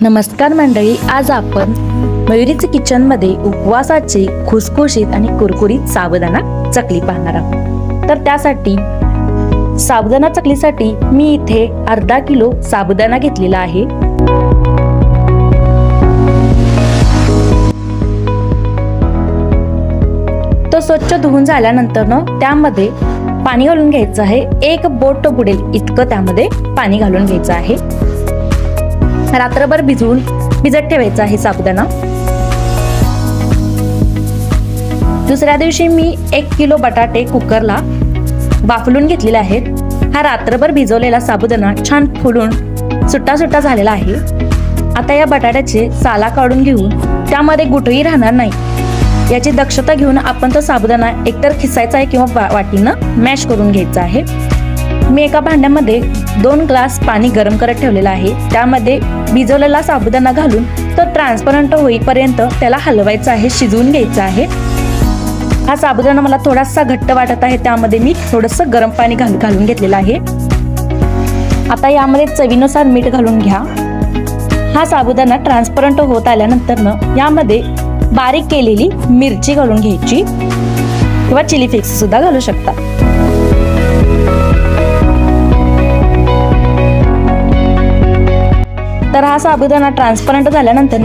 नमस्कार मंडळी, आज आपण मयुरीच किचन मध्ये उपवासाची खुसखुशीत आणि कुरकुरीत साबुदाणा चकली पाहणार आहोत। तर त्यासाठी साबुदाणा चकलीसाठी मी इथे अर्धा किलो साबुदाणा घेतलेला आहे। तो स्वच्छ धुवून झाल्यानंतर त्यामध्ये पाणी घालून घ्यायचं आहे। एक बोट बुडेल इतकं त्यामध्ये पाणी घालून घ्यायचं आहे। रात्रभर भिजत ठेवायचा आहे साबुदाणा। दुसऱ्या दिवशी मी 1 किलो बटाटे कुकरला वाफलून घेतलेले आहेत। हा रात्रभर भिजवलेला साबुदाणा छान फुलून सुट्टा सुट्टा झालेला आहे। आता या बटाट्याचे साला काढून घेऊन त्यामध्ये गुठळी राहणार नाही याची दक्षता घेऊन आपण तो साबुदाणा एकतर खिसायचा आहे किंवा वाटीनं मॅश करून घ्यायचा आहे। मी एका भांड्यामध्ये 2 ग्लास पाणी गरम करत ठेवलेला आहे। त्यामध्ये भिजवलेला साबुदाणा घालून तो ट्रान्सपरंट होईपर्यंत त्याला हलवायचा आहे, शिजवून घ्यायचा आहे। हा साबुदाणा मला थोडासा घट्ट वाटत आहे, त्यामध्ये मी थोडंसं गरम पाणी घालून घेतलेलं आहे। आता यामध्ये चवीनुसार मीठ घालून घ्या। हा साबुदाणा ट्रान्सपरंट होत आल्यानंतर यामध्ये बारीक केलेली मिरची घालून घ्यायची किंवा चिली फ्लेक्स सुद्धा घालू शकता। तर हा साबुदाणा ट्रान्सपरंट झाल्यानंतर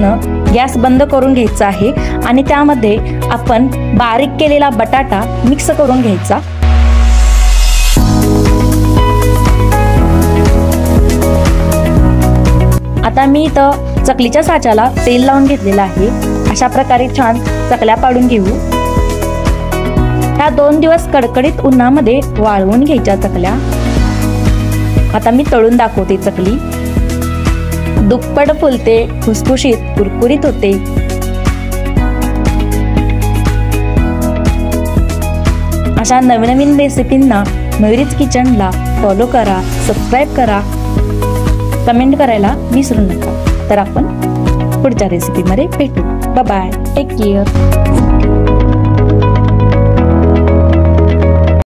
गॅस बंद करून घ्यायचा आहे आणि त्यामध्ये आपण बारीक केलेला बटाटा मिक्स करून घ्यायचा। आता मी इथं चकलीच्या साच्याला तेल लावून घेतलेलं आहे। अशा प्रकारे छान चकल्या पाडून घेऊ। ह्या 2 दिवस कडकडीत उन्हामध्ये वाळवून घ्यायच्या चकल्या। आता मी तळून दाखवते चकली। दुप्पट फुलते, खुसखुशीत कुरकुरीत होते। अशा नवीन रेसिपींना मयुरीच किचनला फॉलो करा, सबस्क्राइब करा, कमेंट करायला विसरू नका। तर आपण पुढच्या रेसिपीमध्ये भेटू। Bye bye, take care.